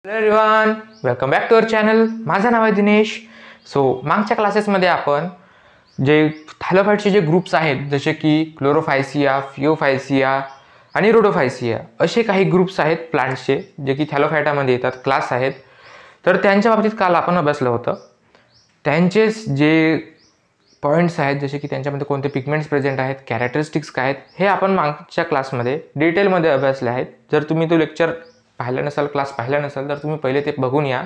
Hello everyone, welcome back to our channel. माझं नाव आहे दिनेश. मागच्या क्लासेसमध्ये आपण जे थॅलोफाइटचे जे ग्रुप्स आहेत जसे की क्लोरोफायसिया, फिओफायसिया आणि रोडोफायसिया असे काही ग्रुप्स आहेत प्लांट्सचे जे की थॅलोफायटामध्ये येतात, क्लास आहेत. तर त्यांच्या बाबतीत काल आपण अभ्यासलं होतं. त्यांचेच जे पॉईंट्स आहेत जसे की त्यांच्यामध्ये कोणते पिगमेंट्स प्रेझेंट आहेत, कॅरेक्टरिस्टिक्स काय आहेत, हे आपण मागच्या क्लासमध्ये डिटेलमध्ये अभ्यासले आहेत. जर तुम्ही तो लेक्चर पाहिला नसाल, क्लास पाहिला नसाल, तर तुम्ही पहिले ते बघून या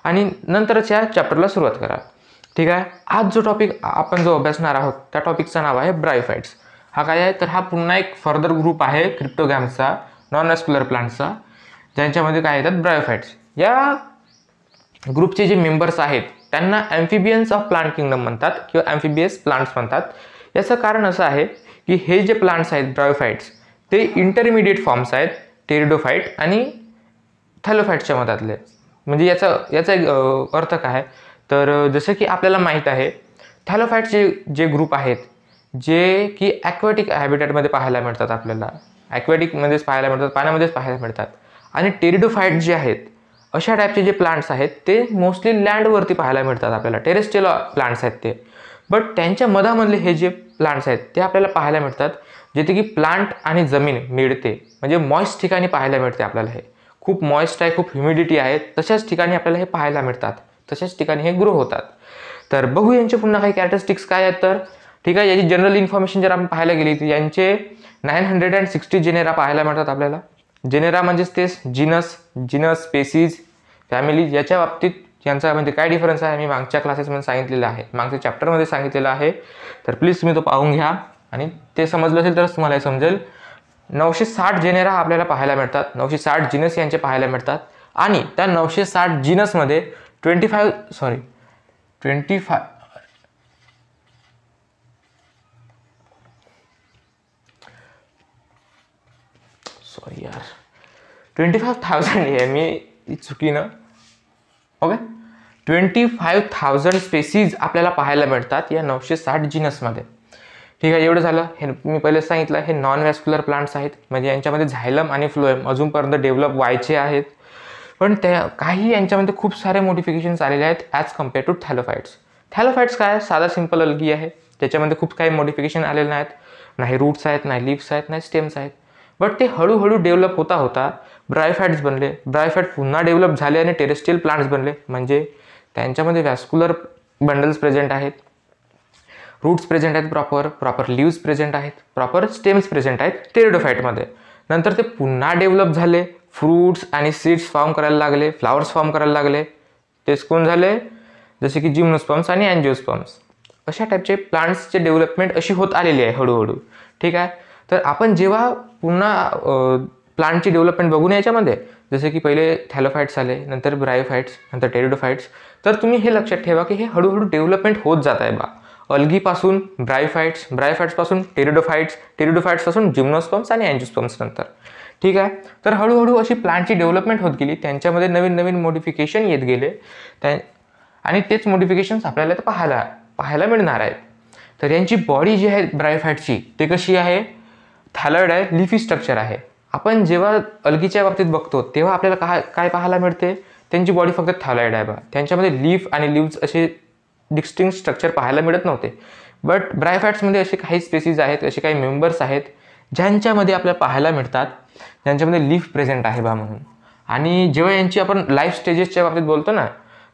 आणि नंतरच या चॅप्टरला सुरुवात करा. ठीक आहे. आज जो टॉपिक आपण जो अभ्यासणार आहोत त्या टॉपिकचं नाव आहे ब्रायोफाइट्स. हा काय आहे तर हा पुन्हा एक फर्दर ग्रुप आहे क्रिप्टोगॅमचा, नॉन वॅस्क्युलर प्लांट्सचा, ज्यांच्यामध्ये काय येतात ब्रायोफाइट्स. या ग्रुपचे जे मेंबर्स आहेत त्यांना ॲम्फिबियन्स ऑफ प्लांट किंगडम म्हणतात किंवा ॲम्फिबियस प्लांट्स म्हणतात. याचं कारण असं आहे की हे जे प्लांट्स आहेत ब्रायोफाइट्स ते इंटरमिडिएट फॉर्म्स आहेत टेरिडोफाइट आणि थॅलोफाइटच्या मधातले. म्हणजे याचा अर्थ काय तर जसं की आपल्याला माहीत आहे थॅलोफाइटचे जे ग्रुप आहेत जे की ॲक्वॅटिक हॅबिटॅटमध्ये पाहायला मिळतात, आपल्याला ॲक्वॅटिकमध्येच पाहायला मिळतात, पाण्यामध्येच पाहायला मिळतात. आणि टेरिडोफाइट जे आहेत अशा टाईपचे जे प्लांट्स आहेत ते मोस्टली लँडवरती पाहायला मिळतात, आपल्याला टेरेस्ट्रियल प्लांट्स आहेत ते. बट त्यांच्या मधामधले हे जे प्लांट्स आहेत ते आपल्याला पाहायला मिळतात जिथे की प्लांट आणि जमीन मिळते, म्हणजे मॉइस्ट ठिकाणी पाहायला मिळते आपल्याला. हे खूप मॉइस्ट आहे, खूप ह्युमिडिटी आहे, तशाच ठिकाणी आपल्याला हे पाहायला मिळतात, तशाच ठिकाणी हे ग्रो होतात. तर बघू यांचे पुन्हा काही कॅरेक्टरिस्टिक्स काय आहेत. तर ठीक आहे, याची जनरल इन्फॉर्मेशन जर आपण पाहायला गेली तर यांचे 960 जेनेरा पाहायला मिळतात आपल्याला. जेनेरा म्हणजेच तेच जीनस, स्पेसीज, फॅमिली. याच्या बाबतीत यांचा म्हणजे काय डिफरन्स आहे मी मागच्या क्लासेसमध्ये सांगितलेलं आहे, मागच्या चॅप्टरमध्ये सांगितलेलं आहे. तर प्लीज तुम्ही तो पाहून घ्या आणि ते समजलं असेल तरच तुम्हाला समजेल. 960 जेनेरा आपल्याला पाहायला मिळतात, 960 जीनस यांचे पाहायला मिळतात. आणि त्या 960 जीनसमध्ये 25 यार 25,000 आहे, मी चुकीनं ओके 25,000 स्पेसीज आपल्याला पाहायला मिळतात या 960 जीनसमध्ये. ठीक आहे, एवढं झालं. हे मी पहिले सांगितलं हे नॉन वॅस्क्युलर प्लांट्स आहेत, म्हणजे यांच्यामध्ये झायलम आणि फ्लोएम अजूनपर्यंत डेव्हलप व्हायचे आहेत. पण त्या काही यांच्यामध्ये खूप सारे मॉडिफिकेशन्स आलेले आहेत ॲज कम्पेअर टू थॅलोफाइट्स. थॅलोफाइट्स काय साधा सिंपल अल्गी आहे, त्याच्यामध्ये खूप काही मॉडिफिकेशन आलेले नाहीत. नाही रूट्स आहेत, नाही लिव्स आहेत, नाही स्टेम्स आहेत. बट ते हळूहळू डेव्हलप होता ब्रायोफाइट्स बनले. ब्रायोफाइट पुन्हा डेव्हलप झाले आणि टेरेस्ट्रियल प्लांट्स बनले, म्हणजे त्यांच्यामध्ये वॅस्क्युलर बंडल्स प्रेझेंट आहेत, रूट्स प्रेझेंट आहेत, प्रॉपर लिव्स प्रेझेंट आहेत, प्रॉपर स्टेम्स प्रेझेंट आहेत टेरिडोफाइटमध्ये. नंतर ते पुन्हा डेव्हलप झाले, फ्रूट्स आणि सीड्स फॉर्म करायला लागले, फ्लावर्स फॉर्म करायला लागले. तेच कोण झाले जसे की जिम्नोस्पर्म्स आणि अँजिओस्पर्म्स. अशा टाईपचे प्लांट्सचे डेव्हलपमेंट अशी होत आलेली आहे हळूहळू. ठीक आहे. तर आपण जेव्हा पुन्हा प्लांटची डेव्हलपमेंट बघून याच्यामध्ये जसे की पहिले थॅलोफाइट्स आले, नंतर ब्रायोफाइट्स, नंतर टेरिडोफाइट्स. तर तुम्ही हे लक्षात ठेवा की हे हळूहळू डेव्हलपमेंट होत जात आहे बा. अल्गीपासून ब्रायोफाइट्स, ब्रायोफाइट्सपासून टेरिडोफाइट्स, टेरिडोफाइट्सपासून जिम्नोस्पर्म्स आणि अँजिओस्पर्म्स नंतर. ठीक आहे. तर हळूहळू अशी प्लांटची डेव्हलपमेंट होत गेली, त्यांच्यामध्ये नवीन नवीन मॉडिफिकेशन येत गेले आणि तेच मॉडिफिकेशन्स आपल्याला पाहायला मिळणार आहेत. तर यांची बॉडी जी आहे ब्रायोफाइटची ते कशी आहे, थॅलॉइड आहे, लिफी स्ट्रक्चर आहे. आपण जेव्हा अल्गीच्या बाबतीत बघतो तेव्हा आपल्याला काय पाहायला मिळते, त्यांची बॉडी फक्त थॅलॉइड आहे बा. त्यांच्यामध्ये लीफ आणि लिव्स असे डिस्टिंक्ट स्ट्रक्चर पाहायला मिळत नव्हते. बट ब्रायोफाइट्समध्ये असे काही स्पेसीज आहेत, असे काही मेंबर्स आहेत ज्यांच्यामध्ये आपल्याला पाहायला मिळतात, ज्यांच्यामध्ये लीफ प्रेझेंट आहे बा म्हणून. आणि जेव्हा यांची आपण लाईफ स्टेजेसच्या बाबतीत बोलतो ना,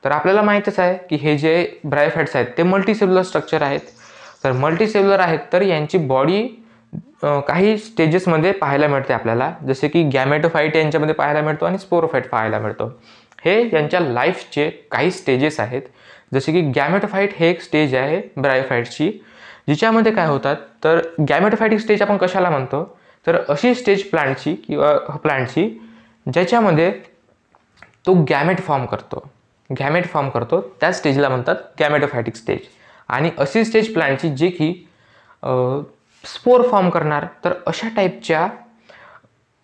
तर आपल्याला माहीतच आहे की हे जे ब्रायोफाइट्स आहेत ते मल्टीसेल्युलर स्ट्रक्चर आहेत. तर मल्टीसेल्युलर आहेत तर यांची बॉडी काही स्टेजेसमध्ये पाहायला मिळते आपल्याला, जसे की गॅमेटोफाइट यांच्यामध्ये पाहायला मिळतो आणि स्पोरोफाइट पाहायला मिळतो. हे यांच्या लाईफचे काही स्टेजेस आहेत. जसे की गॅमेटोफाइट हे एक स्टेज आहे ब्रायोफाइटची, जिच्यामध्ये काय होतात तर गॅमेटोफाइटिक स्टेज आपण कशाला म्हणतो तर अशी स्टेज प्लांटची किंवा प्लांटची ज्याच्यामध्ये तो गॅमेट फॉर्म करतो त्या स्टेजला म्हणतात गॅमेटोफाइटिक स्टेज. आणि अशी स्टेज प्लांटची जे की स्पोर फॉर्म करणार, तर अशा टाईपच्या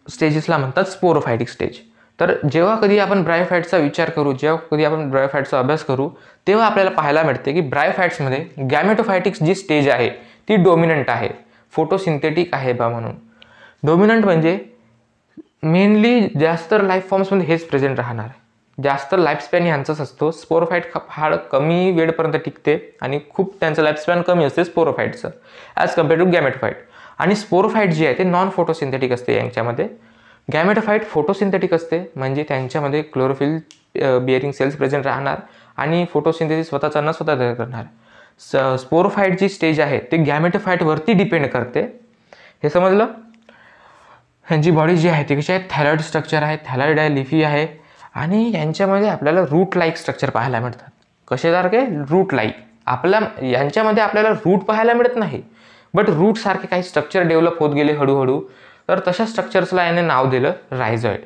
स्टेजेसला म्हणतात स्पोरोफायटिक स्टेज. तर जेव्हा कधी आपण ब्रायोफाइट्सचा विचार करू, जेव्हा कधी आपण ब्रायोफाइट्सचा अभ्यास करू, तेव्हा आपल्याला पाहायला मिळते की ब्रायोफाइट्समध्ये गॅमेटोफाइटिक्स जी स्टेज आहे ती डोमिनंट आहे, फोटोसिंथेटिक आहे बा म्हणून. डोमिनंट म्हणजे मेनली जास्त लाईफ फॉर्म्समध्ये हेच प्रेझेंट राहणार. जास्त लाईफस्पॅन ह्यांचाच असतो. स्पोरोफाईट फार कमी वेळपर्यंत टिकते आणि खूप त्यांचं लाईफस्पॅन कमी असते स्पोरोफाईटचं ॲज कम्पेअर टू गॅमेटोफाईट. आणि स्पोरोफाईट जे आहे ते नॉन फोटोसिंथेटिक असते यांच्यामध्ये. गॅमेटोफाईट फोटोसिंथेटिक असते, म्हणजे त्यांच्यामध्ये क्लोरोफिल बिअरिंग सेल्स प्रेझेंट राहणार आणि फोटोसिंथेसिस स्वतःचा न स्वतः तयार करणार. स्पोरोफाईट जी स्टेज आहे ते गॅमेटोफाईटवरती डिपेंड करते. हे समजलं. ह्यांची बॉडी जी आहे ती कशी आहे, थॅलॉइड स्ट्रक्चर आहे, थॅलॉइड आहे, लिफी आहे आणि यांच्यामध्ये आपल्याला रूट लाईक स्ट्रक्चर पाहायला मिळतात. कशासारखे, रूट लाईक. यांच्यामध्ये आपल्याला रूट पाहायला मिळत नाही, बट रूट सारखे काही स्ट्रक्चर डेव्हलप होत गेले हळूहळू, तर तशा स्ट्रक्चर्सला याने नाव दिलं रायझॉइड.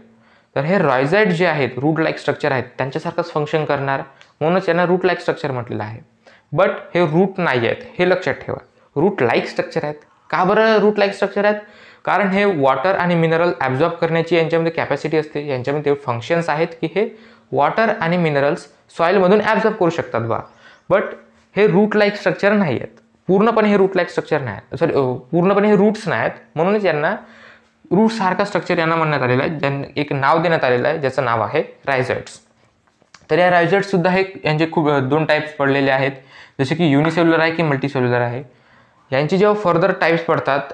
तर हे रायझॉइड जे आहेत, रूट लाईक स्ट्रक्चर आहेत, त्यांच्यासारखंच फंक्शन करणार, म्हणूनच यांना रूट लाईक स्ट्रक्चर म्हटलेलं आहे. बट हे रूट नाही आहेत, हे लक्षात ठेवा. रूट लाईक स्ट्रक्चर आहेत. का बरं रूट लाईक स्ट्रक्चर आहेत? कारण हे वॉटर आणि मिनरल ॲब्झॉर्ब करण्याची यांच्यामध्ये कॅपॅसिटी असते. यांच्यामध्ये ते फंक्शन्स आहेत की हे वॉटर आणि मिनरल्स सॉईलमधून ॲब्झॉर्ब करू शकतात बा. बट हे रूट लाईक स्ट्रक्चर नाही आहेत. पूर्णपणे हे रूट लाईक स्ट्रक्चर नाही आहेत, सॉरी पूर्णपणे हे रूट्स नाही आहेत, म्हणूनच यांना रूट सारखा स्ट्रक्चर यांना म्हणण्यात आलेलं आहे. ज्यांना एक नाव देण्यात आलेलं आहे ज्याचं नाव आहे रायझॉइड्स. तर या रायझॉइड्ससुद्धा हे यांचे खूप 2 टाईप्स पडलेले आहेत, जसे की युनिसेल्युलर आहे की मल्टीसेल्युलर आहे. यांची जेव्हा फर्दर टाईप्स पडतात,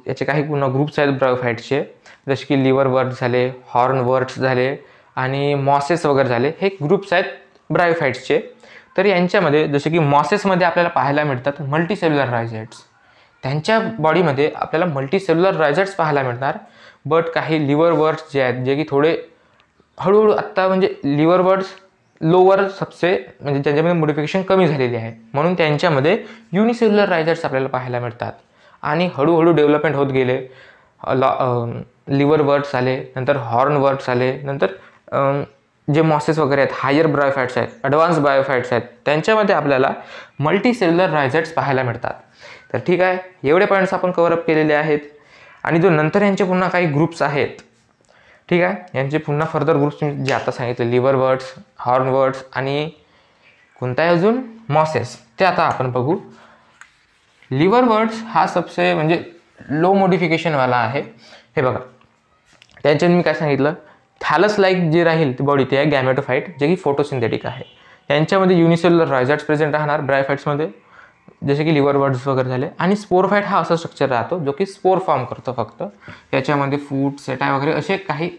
याचे काही पुन्हा ग्रुप्स आहेत ब्रायोफाईट्सचे, जसे की लिव्हर वर्ट्स झाले, हॉर्न वर्ट्स झाले आणि मॉसेस वगैरे झाले. हे ग्रुप्स आहेत ब्रायोफाईट्सचे. तर यांच्यामध्ये जसे की मॉसेसमध्ये आपल्याला पाहायला मिळतात मल्टीसेल्युलर रायझॉइड्स. त्यांच्या बॉडीमध्ये आपल्याला मल्टीसेल्युलर रायझॉइड्स पाहायला मिळणार. बट काही लिव्हर वर्ट्स जे आहेत, जे की थोडे हळूहळू आत्ता म्हणजे लिव्हर वर्ट्स लोअर सबसे म्हणजे त्यांच्यामध्ये मोडिफिकेशन कमी झालेली आहे, म्हणून त्यांच्यामध्ये युनिसेल्युलर रायझॉइड्स आपल्याला पाहायला मिळतात. आणि हळूहळू डेव्हलपमेंट होत गेले. लिव्हर वर्ट्स आले, नंतर हॉर्न वर्ट्स आले, नंतर जे मॉसेस वगैरे आहेत, हायर ब्रायोफाईट्स आहेत, ॲडव्हान्स बायोफाईट्स आहेत, त्यांच्यामध्ये आपल्याला मल्टीसेल्युलर रायझॉइड्स पाहायला मिळतात. तर ठीक आहे, एवढे पॉईंट्स आपण कव्हरअप केलेले आहेत. आणि जो नंतर यांचे पुन्हा काही ग्रुप्स आहेत, ठीक आहे, यांचे पुन्हा फर्दर ग्रुप्स जे आता सांगितले, लिव्हर वर्ट्स, हॉर्न वर्ट्स आणि कोणता आहे अजून, मॉसेस, ते आता आपण बघू. लिव्हर वर्ट्स हा सबसे म्हणजे लो मोडिफिकेशनवाला आहे. हे बघा, त्यांच्यात मी काय सांगितलं, थॅलस लाईक जे राहील ती बॉडी, ते आहे गॅमेटोफाईट, जे की फोटोसिंथेटिक आहे. यांच्यामध्ये युनिसेल्युलर रायझॉइड्स प्रेझेंट राहणार ब्रायोफाईट्समध्ये, जसे की लिव्हर वर्ट्स वगैरे झाले. आणि स्पोरोफाईट हा असा स्ट्रक्चर राहतो जो की स्पोर फॉर्म करतो फक्त. याच्यामध्ये फूट, सेटाय वगैरे असे काही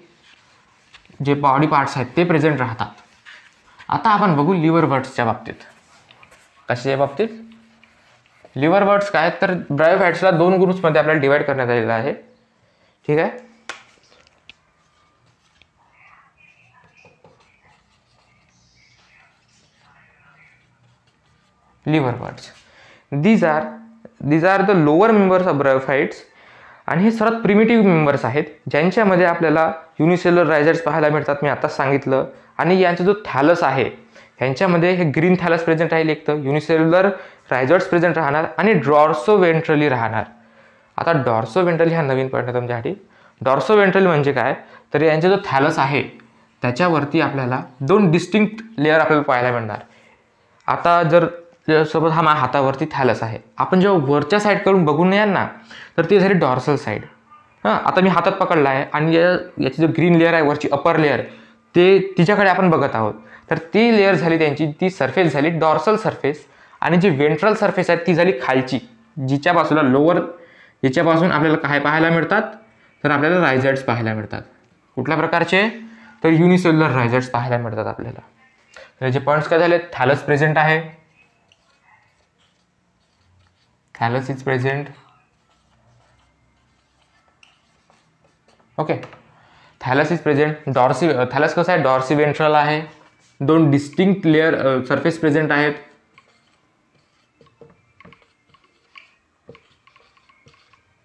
जे बॉडी पार्ट्स आहेत ते प्रेझेंट राहतात. आता आपण बघू लिव्हर वर्ट्सच्या बाबतीत. कशाच्या बाबतीत? लिव्हर वर्ट्स काय तर ब्रायोफाईट्सला 2 ग्रुप्समध्ये आपल्याला डिवाइड करण्यात आलेलं आहे. ठीक आहे, liverworts, these are the lower members of bryophytes. आणि हे सर्वात प्रिमिटिव्ह मेंबर्स आहेत, ज्यांच्यामध्ये आपल्याला युनिसेल्युलर रायझॉइड्स पाहायला मिळतात, मी आता सांगितलं. आणि यांचा जो थॅलस आहे, ह्यांच्यामध्ये हे ग्रीन थॅलस प्रेझेंट राहील, एक तर युनिसेल्युलर रायझॉइड्स प्रेझेंट राहणार आणि डॉर्सो वेंट्रली राहणार. आता डॉर्सो वेंट्रली हा नवीन पॉईंट आहे तुमच्यासाठी. डॉर्सो वेंट्रली म्हणजे काय, तर यांचा जो थॅलस आहे त्याच्यावरती आपल्याला 2 डिस्टिंक्ट लेअर आपल्याला पाहायला मिळणार. आता जर सोबत हा माझ्या हातावरती थॅलस आहे, आपण जेव्हा वरच्या साईडकडून बघून याल ना, तर ती झाली डॉर्सल साईड. आता मी हातात पकडला आहे आणि याची जो ग्रीन लेअर आहे वरची अपर लेअर, ते तिच्याकडे आपण बघत आहोत. तर ती लेअर झाली त्यांची, ती सरफेस झाली डॉर्सल सरफेस. आणि जी वेंट्रल सरफेस आहे ती झाली खालची, जिच्या बाजूला लोअर, याच्यापासून आपल्याला काय पाहायला मिळतात, तर आपल्याला रायझॉइड्स पाहायला मिळतात. कुठल्या प्रकारचे, तर युनिसेल्युलर रायझॉइड्स पाहायला मिळतात आपल्याला. त्याचे पॉईंट्स काय झाले, थॅलस प्रेझेंट आहे, thallus is present. Okay, thallus is present. Thallus कसं आहे, डॉर्सी वेंट्रल आहे. 2 डिस्टिंक्ट लेअर सरफेस प्रेझेंट आहेत.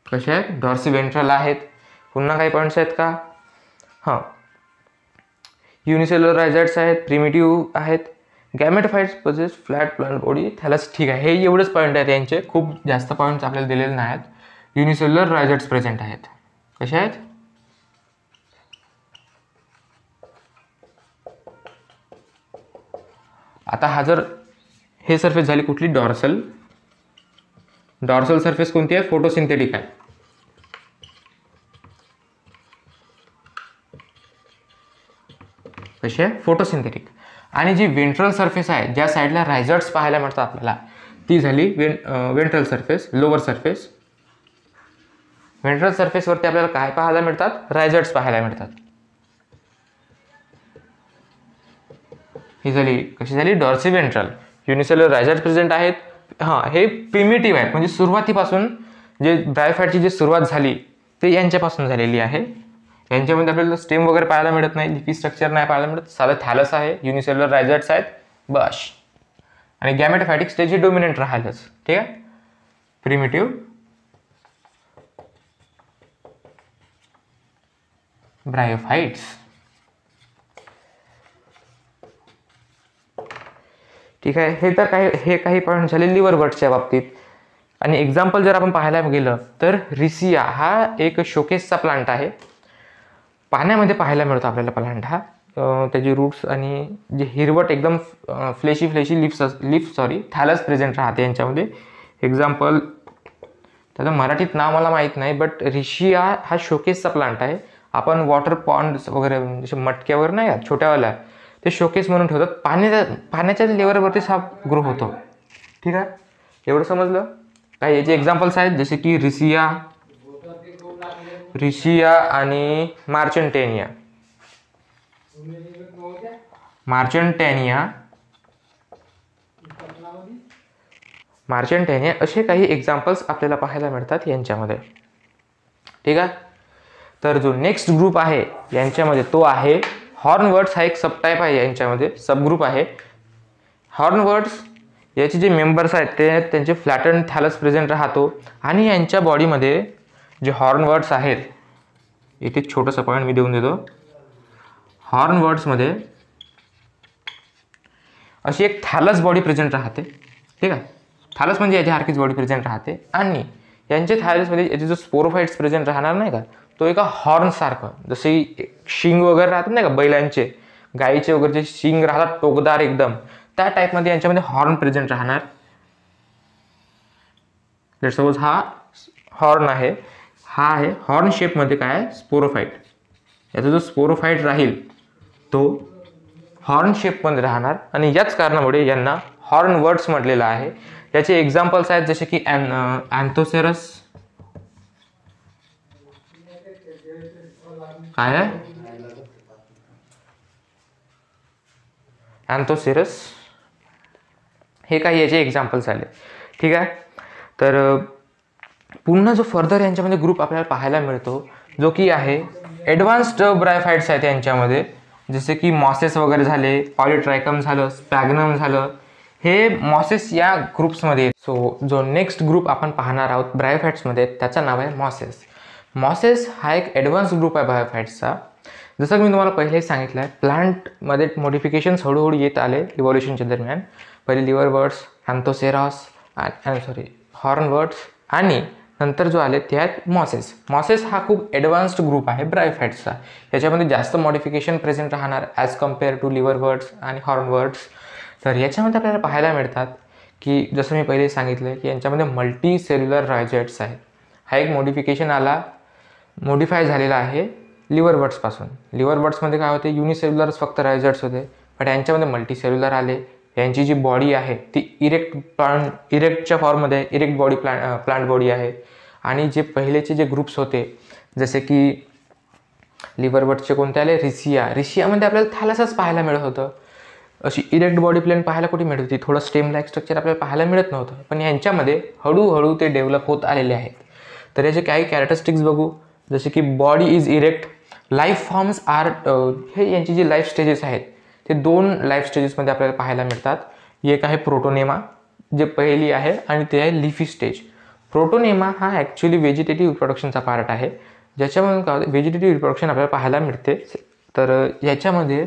कसे आहेत, डॉर्सी वेंट्रल आहेत. पुन्हा काही पॉईंट्स आहेत का, हां, युनिसेल्युलर रायझॉइड्स आहेत, प्रिमिटिव्ह आहेत. गॅमेटोफाईट्स पोजेस फ्लॅट प्लांट बॉडी, थॅलस. ठीक आहे, हे एवढेच पॉईंट आहेत यांचे, खूप जास्त पॉईंट्स आपल्याला दिलेले नाही आहेत. युनिसेल्युलर रायझॉइड्स प्रेझेंट आहेत. कसे आहेत, आता हा जर हे सरफेस झाली कुठली, डॉर्सल. डॉर्सल सरफेस कोणती आहे, फोटोसिंथेटिक आहे. कसे फोटोसिंथेटिक. आणि जी वेंट्रल सरफेस आहे, ज्या साईडला रायझर्ट्स पाहायला मिळतात आपल्याला, ती झाली ventral surface, lower surface. Ventral सरफेसवरती आपल्याला काय पाहायला मिळतात? रायझर्ट्स पाहायला मिळतात. ही झाली कशी झाली? Dorsiventral. Unicellular rhizoids present आहेत. हे प्रिमिटिव्ह आहेत, म्हणजे सुरुवातीपासून जे ब्रायोफाईटची जी सुरुवात झाली ते यांच्यापासून झालेली आहे. यांच्यामध्ये आपल्याला स्टेम वगैरे पाहायला मिळत नाही, लिपी स्ट्रक्चर नाही पाहायला मिळत, साधं थॅलस आहे, युनिसेल्युलर रायझर्ट्स आहेत बस. आणि गॅमेटोफायटिक स्टेज ही डोमिनंट राहिलंच. ठीक आहे. Primitive bryophytes. ठीक आहे. हे काही पॉईंट झाले लिव्हरवर्ट्सच्या बाबतीत. आणि एक्झाम्पल जर आपण पाहायला गेलं तर रिसिया हा एक शोकेसचा प्लांट आहे. पाण्यामध्ये पाहायला मिळतो आपल्याला प्लांट हा. त्याचे रूट्स आणि जे हिरवट एकदम फ्लेशी थॅलस प्रेझेंट राहते यांच्यामध्ये. एक्झाम्पल त्याचं मराठीत नाव मला माहीत नाही, बट रिशिया हा शोकेसचा प्लांट आहे. आपण वॉटर पॉन्ड्स वगैरे जसे मटक्यावर नाही का छोट्यावाल्या, ते शोकेस म्हणून ठेवतात. पाण्याच्या लेवलवरतीच हा ग्रो होतो. ठीक आहे. एवढं समजलं. काही याचे एक्झाम्पल्स आहेत जसे की रिशिया आणि मार्चंटेनिया. असे काही एक्झाम्पल्स आपल्याला पाहायला मिळतात यांच्यामध्ये. ठीक आहे. तर जो नेक्स्ट ग्रुप आहे यांच्यामध्ये तो आहे हॉर्नवर्ड्स. हा एक सबटाईप आहे, यांच्यामध्ये सबग्रुप आहे. हॉर्नवर्ड्स याचे जे मेंबर्स आहेत ते त्यांचे फ्लॅटन थॅलस प्रेझेंट राहतो. आणि यांच्या बॉडीमध्ये जे हॉर्नवर्ड्स आहेत, इथे एक छोटंसं पॉईंट मी देऊन देतो. हॉर्नवर्ड्समध्ये अशी एक थॅलस बॉडी प्रेझेंट राहते. ठीक आहे. थॅलस म्हणजे याच्यासारखीच बॉडी प्रेझेंट राहते. आणि यांच्या थॅलसमध्ये याचे जो स्पोरोफाइट्स प्रेझेंट राहणार नाही का, तो एका हॉर्नसारखं, जसे शिंग वगैरे राहतात नाही का बैलांचे, गाईचे वगैरे जे शिंग राहतात टोकदार एकदम, त्या टाईपमध्ये यांच्यामध्ये हॉर्न प्रेझेंट राहणार. जर सपोज हा हॉर्न आहे, हा आहे हॉर्न शेपमध्ये काय आहे? स्पोरोफाइट. याचा जो स्पोरोफाइट राहील तो हॉर्न शेपमध्ये राहणार. आणि याच कारणामुळे यांना हॉर्नवर्ड्स म्हटलेलं आहे. याचे एक्झाम्पल्स आहेत जसे की अँथोसेरस. काय आहे? अँथोसेरस. हे काही याचे एक्झाम्पल्स आले. ठीक आहे. तर पुन्हा जो फर्दर यांच्यामध्ये ग्रुप आपल्याला पाहायला मिळतो जो की आहे ॲडव्हान्स्ड ब्रायोफाइट्स आहेत यांच्यामध्ये, जसे की मॉसेस वगैरे झाले, पॉलिट्रायकम झालं, स्पॅग्नम झालं, हे मॉसेस या ग्रुप्समध्ये. सो जो नेक्स्ट ग्रुप आपण पाहणार आहोत ब्रायोफाइट्समध्ये त्याचं नाव आहे मॉसेस. मॉसेस हा एक ॲडव्हान्स ग्रुप आहे बायोफाइट्सचा. जसं की मी तुम्हाला पहिले सांगितलं आहे, प्लांटमध्ये मॉडिफिकेशन्स हळूहळू येत आले इव्हॉल्युशनच्या दरम्यान. पहिले लिव्हरवर्ड्स, अँथोसेरॉस हॉर्नवर्ड्स, आणि नंतर जो आले ते आहेत मॉसेस. मॉसेस हा खूप ॲडव्हान्स्ड ग्रुप आहे ब्रायोफाइट्सचा. याच्यामध्ये जास्त मॉडिफिकेशन प्रेझेंट राहणार ॲज कम्पेअर टू लिव्हरवर्ड्स आणि हॉर्नवर्ड्स. तर याच्यामध्ये आपल्याला पाहायला मिळतात की जसं मी पहिले सांगितलं की यांच्यामध्ये मल्टी सेल्युलर रायझर्ट्स आहेत. हा एक मॉडिफाय झालेला आहे लिव्हरवर्ड्सपासून. लिव्हरवर्ड्समध्ये काय होते? युनिसेल्युलरच फक्त रायझर्ट्स होते, पण यांच्यामध्ये मल्टी सेल्युलर आले. यांची जी बॉडी आहे ती इरेक्टच्या फॉर्ममध्ये, इरेक्ट बॉडी प्लांट बॉडी आहे. आणि जे पहिलेचे जे ग्रुप्स होते जसे की लिव्हरवर्ड्सचे कोणते आले? रिशियामध्ये आपल्याला थॅलसच पाहायला मिळत होतं. अशी इरेक्ट बॉडी प्लेन पाहायला कुठे मिळत होती? थोडं स्टेम लाईक स्ट्रक्चर आपल्याला पाहायला मिळत नव्हतं, पण यांच्यामध्ये हळूहळू ते डेव्हलप होत आलेले आहेत. तर याचे काही कॅरेक्टरिस्टिक्स बघू. जसे की body is erect, life forms are, हे यांची जी लाईफ स्टेजेस आहेत ते 2 लाईफ स्टेजेसमध्ये आपल्याला पाहायला मिळतात. एक आहे प्रोटोनेमा, जे पहिली आहे, आणि ते आहे लिफी स्टेज. प्रोटोनेमा हा ॲक्च्युली व्हेजिटेटिव्ह रिप्रोडक्शनचा पार्ट आहे, ज्याच्यामधून काय होतं? व्हेजिटेटिव्ह रिप्रोडक्शन आपल्याला पाहायला मिळते. तर याच्यामध्ये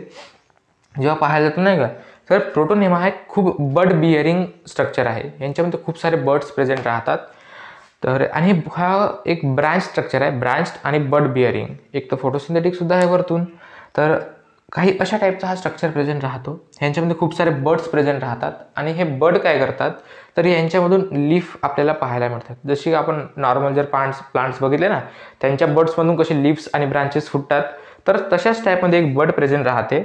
जेव्हा पाहायला जातं नाही का, तर प्रोटोनेमा हा एक खूप बर्ड बिअरिंग स्ट्रक्चर आहे. यांच्यामध्ये खूप सारे बर्ड्स प्रेझेंट राहतात. तर आणि हा एक ब्रँच स्ट्रक्चर आहे, ब्रँच्ड आणि बर्ड बिअरिंग. एक तर फोटोसिंथेटिकसुद्धा आहे वरतून. तर काही अशा टाईपचा हा स्ट्रक्चर प्रेझेंट राहतो. ह्यांच्यामध्ये खूप सारे बर्ड्स प्रेझेंट राहतात. आणि हे बर्ड काय करतात? तर यांच्यामधून लीफ आपल्याला पाहायला मिळतात. जशी आपण नॉर्मल जर प्लांट्स बघितले ना, त्यांच्या बर्ड्समधून कसे लीव्स आणि ब्रांचेस फुटतात, तर तशाच टाईपमध्ये एक बर्ड प्रेझेंट राहते,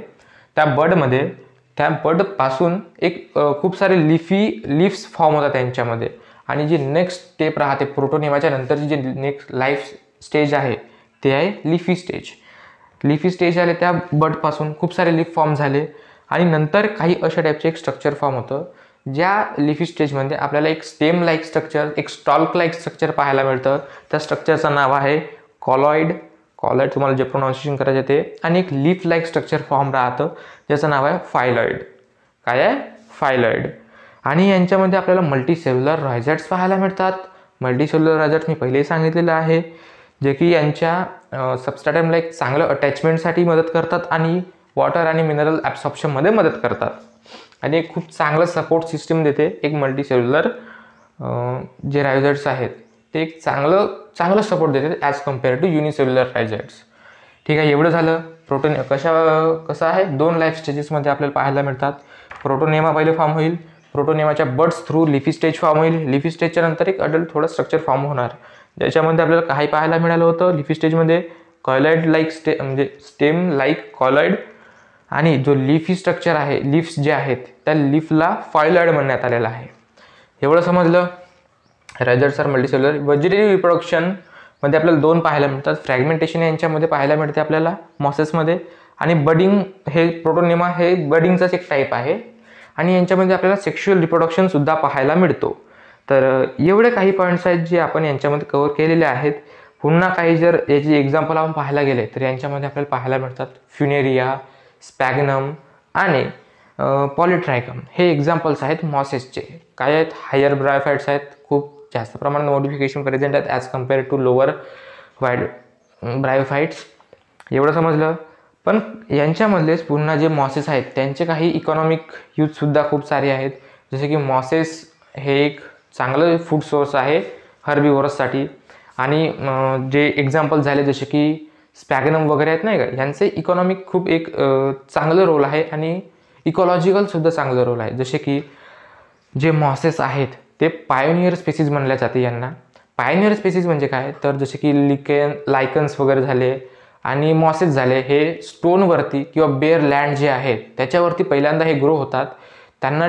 त्या बडपासून एक खूप सारे लीफ्स फॉर्म होतात त्यांच्यामध्ये. आणि जी नेक्स्ट स्टेप राहते प्रोटोनियमाच्या नंतरची जी नेक्स्ट लाईफ स्टेज आहे ते आहे लिफी स्टेज. लिफी स्टेज आले, त्या बडपासून खूप सारे लीफ फॉर्म झाले आणि नंतर काही अशा टाईपचे एक स्ट्रक्चर फॉर्म होतं, ज्या लिफी स्टेजमध्ये आपल्याला एक स्टेम लाईक स्ट्रक्चर, एक स्टॉल्क लाईक स्ट्रक्चर पाहायला मिळतं. त्या स्ट्रक्चरचं नाव आहे कॉलॉइड तुम्हाला जे प्रोनाऊन्सिएशन करायचं ते. आणि एक लीफ लाईक स्ट्रक्चर फॉर्म राहतं ज्याचं नाव आहे फायलॉइड. काय आहे? फायलॉइड. आणि यांच्यामध्ये आपल्याला मल्टीसेल्युलर रायझाइट्स पाहायला मिळतात. मल्टीसेल्युलर रायझाइट्स मी पहिलेही सांगितलेलं आहे, जे की यांच्या सबस्ट्रॅटमला एक चांगलं अटॅचमेंटसाठी मदत करतात आणि वॉटर आणि मिनरल ॲब्सॉर्प्शनमध्ये मदत करतात आणि एक खूप चांगलं सपोर्ट सिस्टम देते. एक मल्टीसेल्युलर जे रायझाइट्स आहेत ते एक चांगलं सपोर्ट देते ॲज कम्पेअर टू युनिसेल्युलर रायझाइट्स. ठीक आहे, एवढं झालं. कसं आहे, 2 लाईफ स्टेजेसमध्ये आपल्याला पाहायला मिळतात. प्रोटोनियमा पहिले फॉर्म होईल, प्रोटोनियमाच्या buds through leafy stage form होईल. लिफी स्टेजच्या नंतर एक अडल्ट थोडं स्ट्रक्चर फॉर्म होणार, ज्याच्यामध्ये आपल्याला काही पाहायला मिळालं होतं लिफी स्टेजमध्ये कॉलॉइड लाईक म्हणजे स्टेम लाईक कॉलॉइड. आणि जो लिफी स्ट्रक्चर आहे, लीफ्स जे आहेत त्या लीफला फायलॉइड म्हणण्यात आलेलं आहे. एवढं समजलं. रायझाइट्स आर मल्टीसेल्युलर. व्हेजिटेटिव्ह रिप्रोडक्शनमध्ये आपल्याला 2 पाहायला मिळतात. फ्रॅगमेंटेशन यांच्यामध्ये पाहायला मिळते आपल्याला मॉसेसमध्ये, आणि बडिंग हे प्रोटोनियमा हे बडिंगचाच एक टाईप आहे. आणि यांच्यामध्ये आपल्याला सेक्शुअल रिप्रोडक्शनसुद्धा पाहायला मिळतो. तर एवढे काही पॉईंट्स आहेत जे आपण यांच्यामध्ये कव्हर केलेले आहेत. पुन्हा काही जर याची एक्झाम्पल आपण पाहायला गेले तर यांच्यामध्ये आपल्याला पाहायला मिळतात फ्युनेरिया, स्पॅगनम आणि पॉलिट्रायकम. हे एक्झाम्पल्स आहेत मॉसेसचे. काय आहेत? हायर ब्रायोफाइट्स आहेत, खूप जास्त प्रमाणात मॉडिफिकेशन प्रेझेंट आहेत as compared to lower bryophytes. एवढं समजलं. पण यांच्यामधलेच पुन्हा जे मॉसेस आहेत त्यांचे काही इकॉनॉमिक यूजसुद्धा खूप सारे आहेत. जसे की मॉसेस हे एक चांगलं फूड सोर्स आहे हर्बिवोरससाठी. आणि जे एक्झाम्पल झाले जसे की स्पॅगनम वगैरे आहेत नाही का, यांचे इकॉनॉमिक खूप एक चांगलं रोल आहे आणि इकॉलॉजिकलसुद्धा चांगलं रोल आहे. जसे की जे मॉसेस आहेत ते पायोनियर स्पेसीज म्हणल्या जाते यांना. पायोनियर स्पेसीज म्हणजे काय, तर जसे की लायकन्स वगैरे झाले आणि मॉसेस झाले, हे स्टोनवरती किंवा बेअर लँड जे आहेत त्याच्यावरती पहिल्यांदा हे ग्रो होतात. त्यांना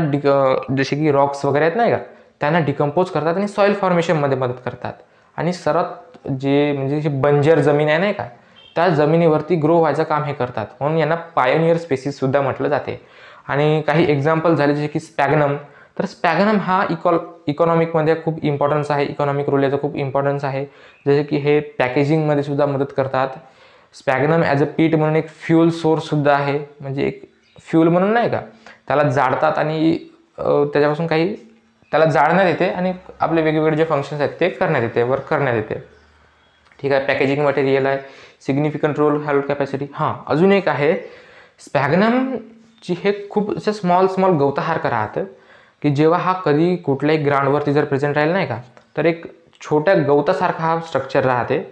जसे की रॉक्स वगैरे आहेत नाही का, त्यांना डिकम्पोज करतात आणि सॉईल फॉर्मेशनमध्ये मदत करतात. आणि सर्वात म्हणजे बंजर जमीन आहे नाही का, त्या जमिनीवरती ग्रो व्हायचं काम हे करतात. म्हणून यांना पायोनियर स्पेसीजसुद्धा म्हटलं जाते. आणि काही एक्झाम्पल झाले जसे की स्पॅगनम. तर स्पॅगनम हा इकॉनॉमिकमध्ये खूप इम्पॉर्टन्स आहे, इकॉनॉमिक रोल याचा खूप इम्पॉर्टन्स आहे. जसे की हे पॅकेजिंगमध्ये सुद्धा मदत करतात. स्पॅगनम ॲज अ पीट म्हणून एक फ्यूल सोर्ससुद्धा आहे, म्हणजे एक फ्यूल म्हणून नाही का, त्याला जाळतात आणि त्याच्यापासून काही त्याला जाळण्यात येते आणि आपले वेगवेगळे जे फंक्शन्स आहेत ते वर्क करण्यात येते. ठीक आहे, पॅकेजिंग मटेरियल आहे, सिग्निफिकंट रोल, हॅल्ड कॅपॅसिटी. अजून एक आहे स्पॅगनमची, हे खूप असं स्मॉल गवतासारखं राहतं की जेव्हा हा कधी कुठल्याही ग्राउंडवरती जर प्रेझेंट राहील नाही का, तर एक छोट्या गवतासारखा हा स्ट्रक्चर राहते,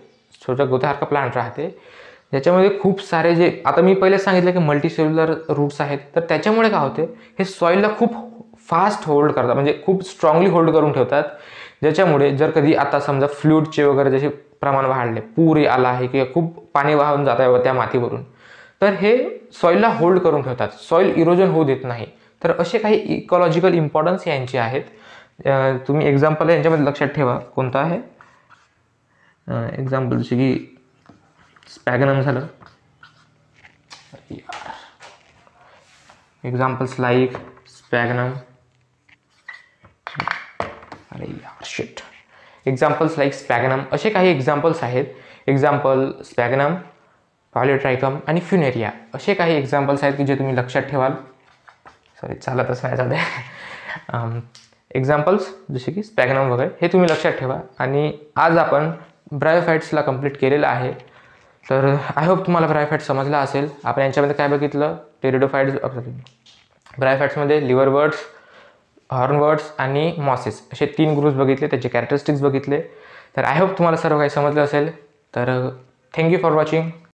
छोट्या गवतासारखा प्लांट राहते, ज्याच्यामध्ये खूप सारे जे आता मी पहिले सांगितलं की मल्टीसेल्युलर रूट्स आहेत. तर त्याच्यामुळे काय होते, हे सॉईलला खूप फास्ट होल्ड करतात, म्हणजे खूप स्ट्रॉंगली होल्ड करून ठेवतात. ज्याच्यामुळे जर कधी आता समजा फ्लूडचे वगैरे जसे प्रमाण वाढले, पूर आला आहे किंवा खूप पाणी वाहून जात आहे त्या मातीवरून, तर हे सॉईलला होल्ड करून ठेवतात, सॉईल इरोजन होऊ देत नाही. तर असे काही इकॉलॉजिकल इम्पॉर्टन्स यांचे आहेत. तुम्ही एक्झाम्पल यांच्यामध्ये लक्षात ठेवा कोणतं आहे. एक्झाम्पल जसे की स्पॅगनम झालं, एक्झाम्पल्स लाईक स्पॅगनम, एक्झाम्पल्स लाईक स्पॅगनम असे काही एक्झाम्पल्स आहेत. एक्झाम्पल स्पॅगनम, पॉलिट्रायकम आणि फ्युनेरिया असे काही एक्झाम्पल्स आहेत की जे तुम्ही लक्षात ठेवाल. चालतच नाही चालते. एक्झाम्पल्स जसे की स्पॅगनम वगैरे हे तुम्ही लक्षात ठेवा. आणि आज आपण ब्रायोफाइट्सला कंप्लीट केलेलं आहे. तर आय होप तुम्हाला ब्रायोफाइट समजला असेल. आपण यांच्यामध्ये काय बघितलं, टेरिडोफाइट्स, ब्रायोफाइट्समध्ये लिव्हरवर्ड्स, हॉर्नवर्ड्स आणि मॉसेस असे 3 ग्रुप्स बघितले, त्याचे कॅरेक्टरिस्टिक्स बघितले. तर आय होप तुम्हाला सर्व काही समजलं असेल. तर थँक्यू फॉर वॉचिंग.